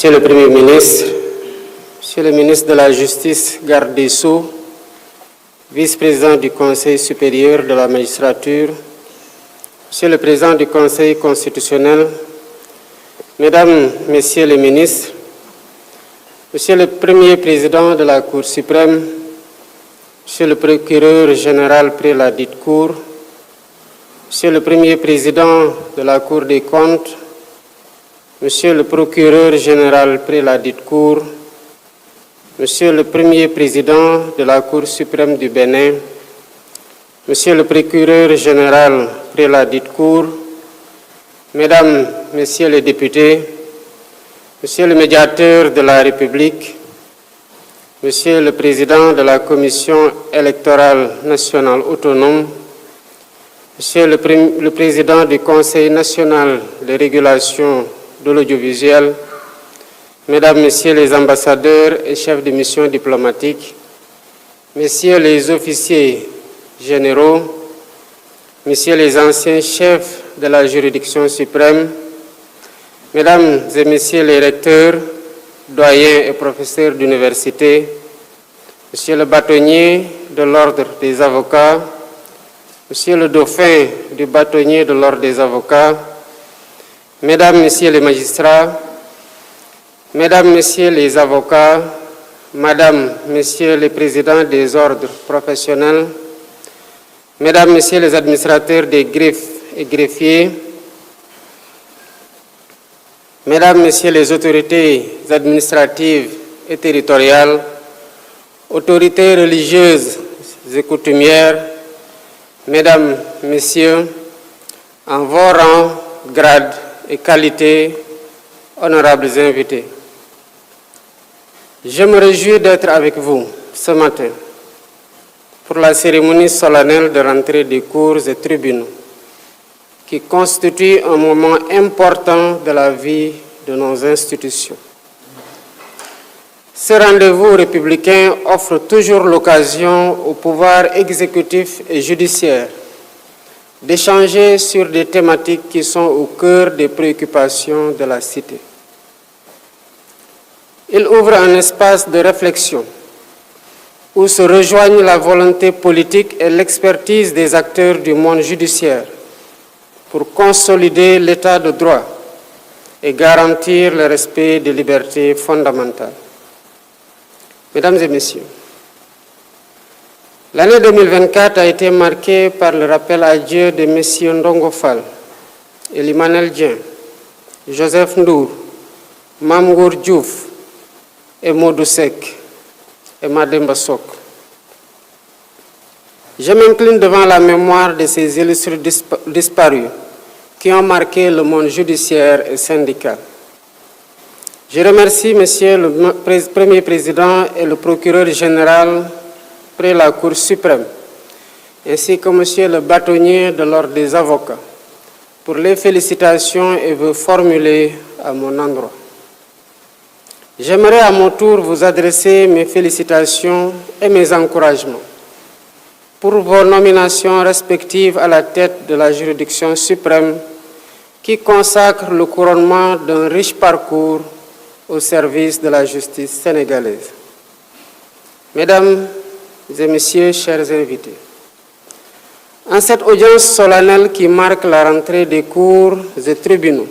Monsieur le Premier ministre, Monsieur le ministre de la Justice, garde des Sceaux, vice-président du Conseil supérieur de la magistrature, Monsieur le président du Conseil constitutionnel, Mesdames, Messieurs les ministres, Monsieur le Premier président de la Cour suprême, Monsieur le procureur général près la dite Cour, Monsieur le Premier président de la Cour des comptes, Monsieur le procureur général près la dite Cour, Monsieur le Premier président de la Cour suprême du Bénin, Monsieur le procureur général près la dite Cour, Mesdames, Messieurs les députés, Monsieur le médiateur de la République, Monsieur le président de la Commission électorale nationale autonome, Monsieur le président du Conseil national de régulation de l'audiovisuel, Mesdames, Messieurs les ambassadeurs et chefs de mission diplomatique, Messieurs les officiers généraux, Messieurs les anciens chefs de la juridiction suprême, Mesdames et Messieurs les recteurs, doyens et professeurs d'université, Monsieur le bâtonnier de l'Ordre des avocats, Monsieur le dauphin du bâtonnier de l'Ordre des avocats, Mesdames, Messieurs les magistrats, Mesdames, Messieurs les avocats, Madame, Messieurs les présidents des ordres professionnels, Mesdames, Messieurs les administrateurs des greffes et greffiers, Mesdames, Messieurs les autorités administratives et territoriales, autorités religieuses et coutumières, Mesdames, Messieurs, en vos rangs, grades et qualités, honorables invités. Je me réjouis d'être avec vous ce matin pour la cérémonie solennelle de rentrée des cours et tribunaux qui constitue un moment important de la vie de nos institutions. Ce rendez-vous républicain offre toujours l'occasion au pouvoir exécutif et judiciaire d'échanger sur des thématiques qui sont au cœur des préoccupations de la cité. Il ouvre un espace de réflexion où se rejoignent la volonté politique et l'expertise des acteurs du monde judiciaire pour consolider l'état de droit et garantir le respect des libertés fondamentales. Mesdames et Messieurs, l'année 2024 a été marquée par le rappel à Dieu de messieurs Ndongo Fall, Elimanel Dien, Joseph Ndour, Mamgour Diouf et Modou Sek et Mademba Sok. Je m'incline devant la mémoire de ces illustres disparus qui ont marqué le monde judiciaire et syndical. Je remercie Monsieur le Premier président et le procureur général près la Cour suprême, ainsi que Monsieur le bâtonnier de l'Ordre des avocats, pour les félicitations et vœux formulés à mon endroit. J'aimerais à mon tour vous adresser mes félicitations et mes encouragements pour vos nominations respectives à la tête de la juridiction suprême qui consacre le couronnement d'un riche parcours au service de la justice sénégalaise. Mesdames et Messieurs, chers invités, en cette audience solennelle qui marque la rentrée des cours et tribunaux,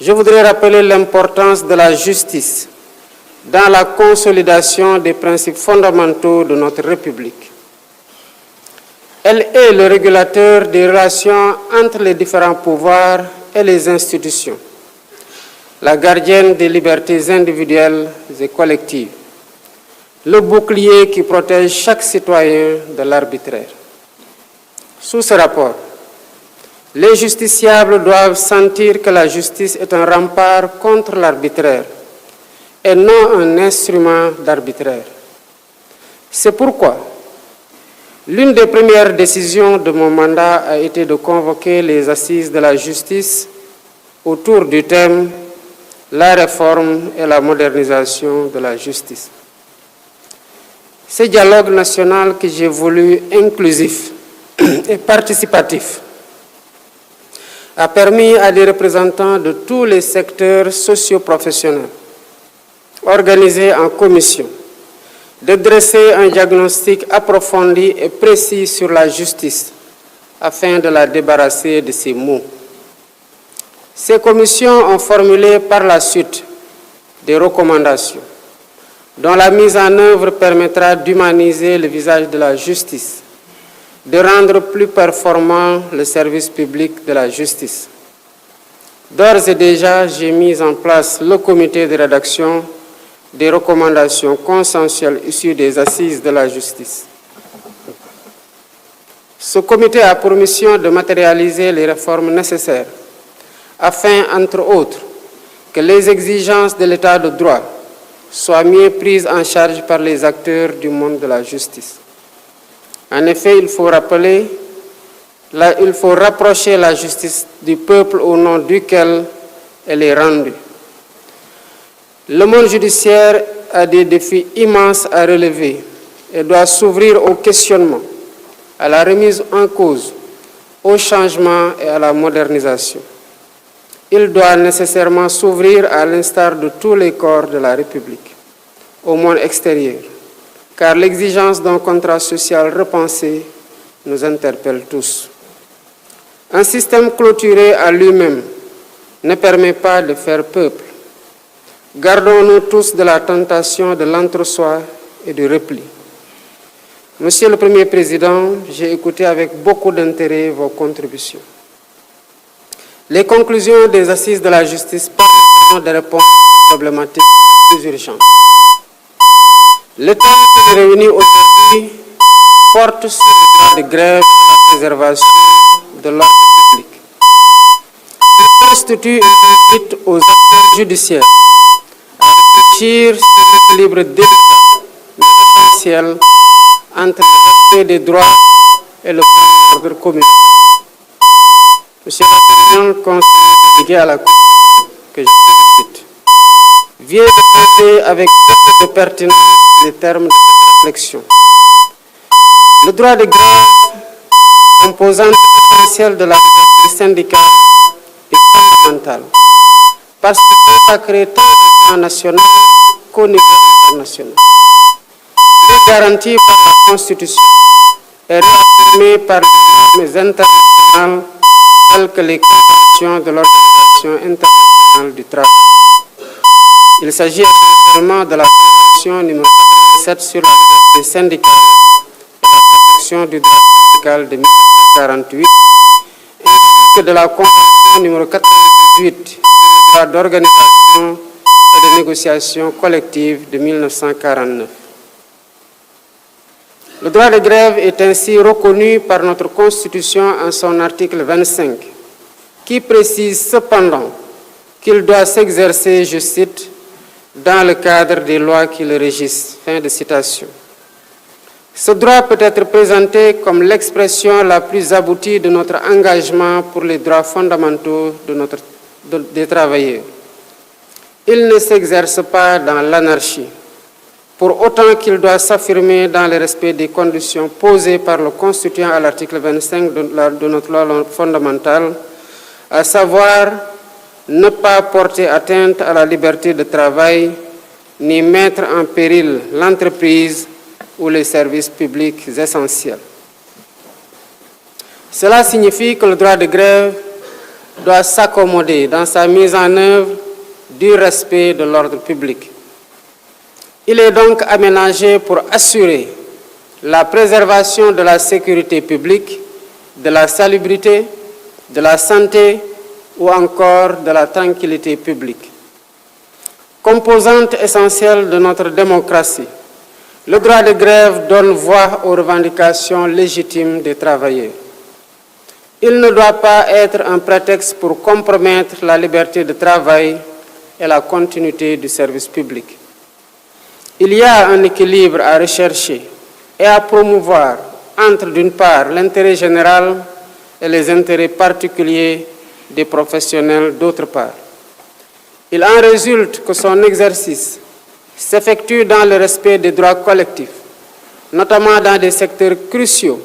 je voudrais rappeler l'importance de la justice dans la consolidation des principes fondamentaux de notre République. Elle est le régulateur des relations entre les différents pouvoirs et les institutions, la gardienne des libertés individuelles et collectives, le bouclier qui protège chaque citoyen de l'arbitraire. Sous ce rapport, les justiciables doivent sentir que la justice est un rempart contre l'arbitraire et non un instrument d'arbitraire. C'est pourquoi l'une des premières décisions de mon mandat a été de convoquer les assises de la justice autour du thème « La réforme et la modernisation de la justice ». Ce dialogue national que j'ai voulu inclusif et participatif a permis à des représentants de tous les secteurs socio-professionnels, organisés en commission, de dresser un diagnostic approfondi et précis sur la justice, afin de la débarrasser de ces maux. Ces commissions ont formulé par la suite des recommandations, dont la mise en œuvre permettra d'humaniser le visage de la justice, de rendre plus performant le service public de la justice. D'ores et déjà, j'ai mis en place le comité de rédaction des recommandations consensuelles issues des assises de la justice. Ce comité a pour mission de matérialiser les réformes nécessaires afin, entre autres, que les exigences de l'état de droit soient mieux prises en charge par les acteurs du monde de la justice. En effet, il faut rapprocher la justice du peuple au nom duquel elle est rendue. Le monde judiciaire a des défis immenses à relever et doit s'ouvrir au questionnement, à la remise en cause, au changement et à la modernisation. Il doit nécessairement s'ouvrir à l'instar de tous les corps de la République, au monde extérieur, car l'exigence d'un contrat social repensé nous interpelle tous. Un système clôturé à lui-même ne permet pas de faire peuple. Gardons-nous tous de la tentation de l'entre-soi et du repli. Monsieur le Premier Président, j'ai écouté avec beaucoup d'intérêt vos contributions. Les conclusions des assises de la justice permettront de répondre aux problématiques les plus urgentes. Le thème qui nous réunit aujourd'hui porte sur le droit de grève et la préservation de l'ordre public. Il constitue une invite aux acteurs judiciaires à réfléchir sur l'équilibre délicat mais essentiel entre le respect des droits et le bon ordre commun. Monsieur le Président, conseiller délégué à la Constitution, que je félicite, vient de poser avec beaucoup de pertinence les termes de cette réflexion. Le droit de grève, composante essentielle de la liberté syndicale, est fondamental parce qu'il consacré tant au plan national qu'au niveau international. Il est garanti par la Constitution et réaffirmé par les normes internationales telles que les conventions de l'Organisation internationale du travail. Il s'agit essentiellement de la Convention numéro 87 sur la liberté syndicale et la protection du droit syndical de 1948, ainsi que de la Convention numéro 98 sur le droit d'organisation et de négociation collective de 1949. Le droit de grève est ainsi reconnu par notre Constitution en son article 25, qui précise cependant qu'il doit s'exercer, je cite, dans le cadre des lois qui le régissent. Fin de citation. Ce droit peut être présenté comme l'expression la plus aboutie de notre engagement pour les droits fondamentaux des travailleurs. Il ne s'exerce pas dans l'anarchie, pour autant qu'il doit s'affirmer dans le respect des conditions posées par le Constituant à l'article 25 de notre loi fondamentale, à savoir ne pas porter atteinte à la liberté de travail, ni mettre en péril l'entreprise ou les services publics essentiels. Cela signifie que le droit de grève doit s'accommoder dans sa mise en œuvre du respect de l'ordre public. Il est donc aménagé pour assurer la préservation de la sécurité publique, de la salubrité, de la santé ou encore de la tranquillité publique. Composante essentielle de notre démocratie, le droit de grève donne voix aux revendications légitimes des travailleurs. Il ne doit pas être un prétexte pour compromettre la liberté de travail et la continuité du service public. Il y a un équilibre à rechercher et à promouvoir entre, d'une part, l'intérêt général et les intérêts particuliers des professionnels, d'autre part. Il en résulte que son exercice s'effectue dans le respect des droits collectifs, notamment dans des secteurs cruciaux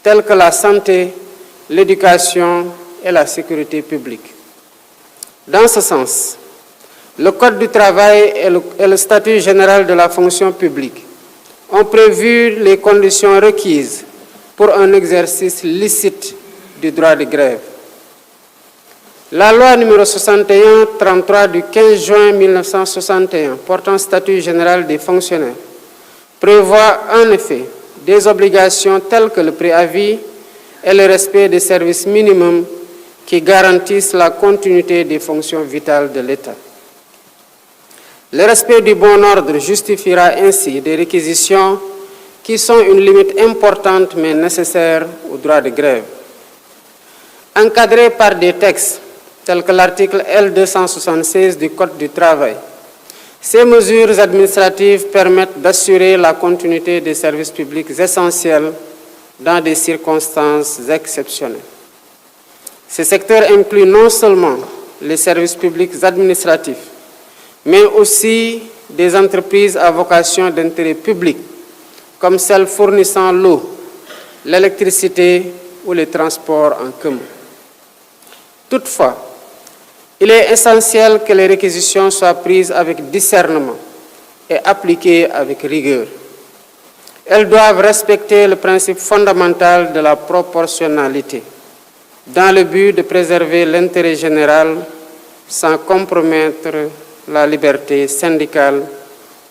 tels que la santé, l'éducation et la sécurité publique. Dans ce sens, le Code du travail et le statut général de la fonction publique ont prévu les conditions requises pour un exercice licite du droit de grève. La loi numéro 61-33 du 15 juin 1961 portant statut général des fonctionnaires prévoit en effet des obligations telles que le préavis et le respect des services minimums qui garantissent la continuité des fonctions vitales de l'État. Le respect du bon ordre justifiera ainsi des réquisitions qui sont une limite importante mais nécessaire au droit de grève. Encadrés par des textes tels que l'article L276 du Code du travail, ces mesures administratives permettent d'assurer la continuité des services publics essentiels dans des circonstances exceptionnelles. Ces secteurs incluent non seulement les services publics administratifs, mais aussi des entreprises à vocation d'intérêt public, comme celles fournissant l'eau, l'électricité ou les transports en commun. Toutefois, il est essentiel que les réquisitions soient prises avec discernement et appliquées avec rigueur. Elles doivent respecter le principe fondamental de la proportionnalité, dans le but de préserver l'intérêt général sans compromettre la liberté syndicale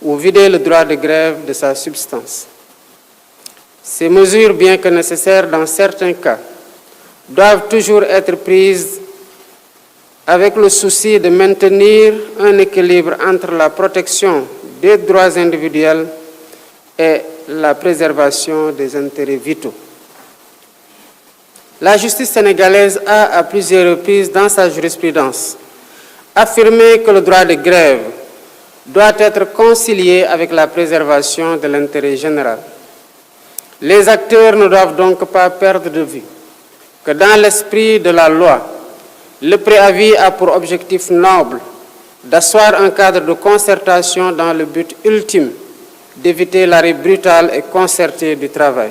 ou vider le droit de grève de sa substance. Ces mesures, bien que nécessaires dans certains cas, doivent toujours être prises avec le souci de maintenir un équilibre entre la protection des droits individuels et la préservation des intérêts vitaux. La justice sénégalaise a, à plusieurs reprises dans sa jurisprudence, affirmé que le droit de grève doit être concilié avec la préservation de l'intérêt général. Les acteurs ne doivent donc pas perdre de vue que dans l'esprit de la loi, le préavis a pour objectif noble d'asseoir un cadre de concertation dans le but ultime d'éviter l'arrêt brutal et concerté du travail.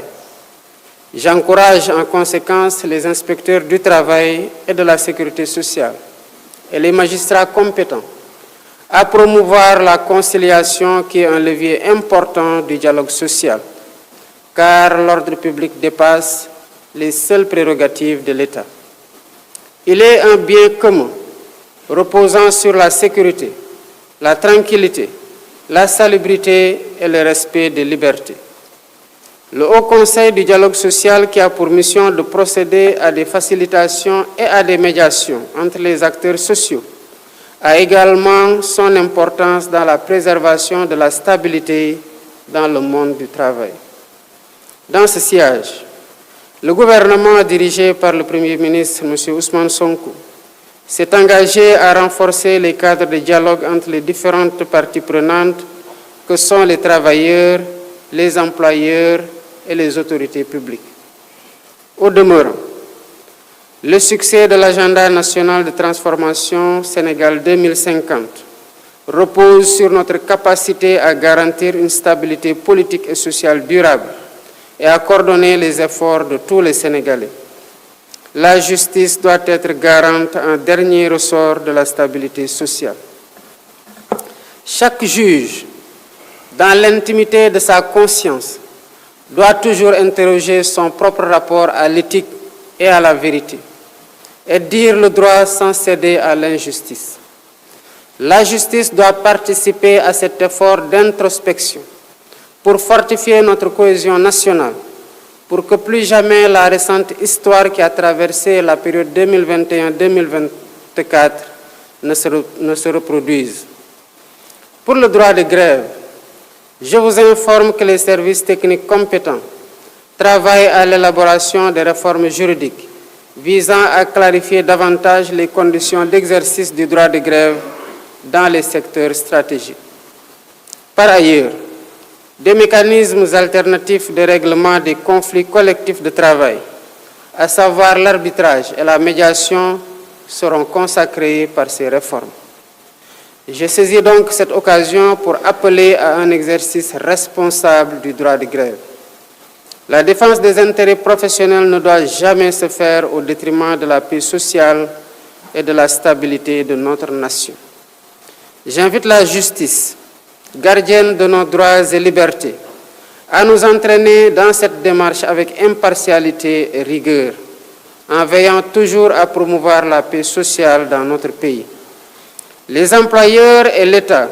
J'encourage en conséquence les inspecteurs du travail et de la sécurité sociale et les magistrats compétents à promouvoir la conciliation qui est un levier important du dialogue social, car l'ordre public dépasse les seules prérogatives de l'État. Il est un bien commun reposant sur la sécurité, la tranquillité, la salubrité et le respect des libertés. Le Haut Conseil du dialogue social, qui a pour mission de procéder à des facilitations et à des médiations entre les acteurs sociaux, a également son importance dans la préservation de la stabilité dans le monde du travail. Dans ce siège, le gouvernement dirigé par le Premier ministre, M. Ousmane Sonko, s'est engagé à renforcer les cadres de dialogue entre les différentes parties prenantes que sont les travailleurs, les employeurs et les autorités publiques. Au demeurant, le succès de l'agenda national de transformation Sénégal 2050 repose sur notre capacité à garantir une stabilité politique et sociale durable et à coordonner les efforts de tous les Sénégalais. La justice doit être garante en dernier ressort de la stabilité sociale. Chaque juge, dans l'intimité de sa conscience, doit toujours interroger son propre rapport à l'éthique et à la vérité, et dire le droit sans céder à l'injustice. La justice doit participer à cet effort d'introspection pour fortifier notre cohésion nationale, pour que plus jamais la récente histoire qui a traversé la période 2021-2024 ne se reproduise. Pour le droit de grève, je vous informe que les services techniques compétents travaillent à l'élaboration des réformes juridiques visant à clarifier davantage les conditions d'exercice du droit de grève dans les secteurs stratégiques. Par ailleurs, des mécanismes alternatifs de règlement des conflits collectifs de travail, à savoir l'arbitrage et la médiation, seront consacrés par ces réformes. Je saisis donc cette occasion pour appeler à un exercice responsable du droit de grève. La défense des intérêts professionnels ne doit jamais se faire au détriment de la paix sociale et de la stabilité de notre nation. J'invite la justice, gardienne de nos droits et libertés, à nous entraîner dans cette démarche avec impartialité et rigueur, en veillant toujours à promouvoir la paix sociale dans notre pays. Les employeurs et l'État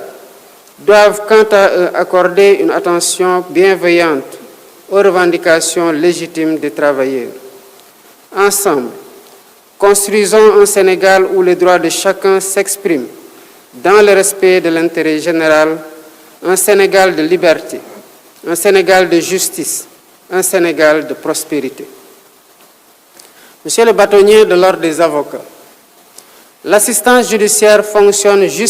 doivent quant à eux accorder une attention bienveillante aux revendications légitimes des travailleurs. Ensemble, construisons un Sénégal où les droits de chacun s'expriment dans le respect de l'intérêt général, un Sénégal de liberté, un Sénégal de justice, un Sénégal de prospérité. Monsieur le bâtonnier de l'Ordre des avocats, l'assistance judiciaire fonctionne juste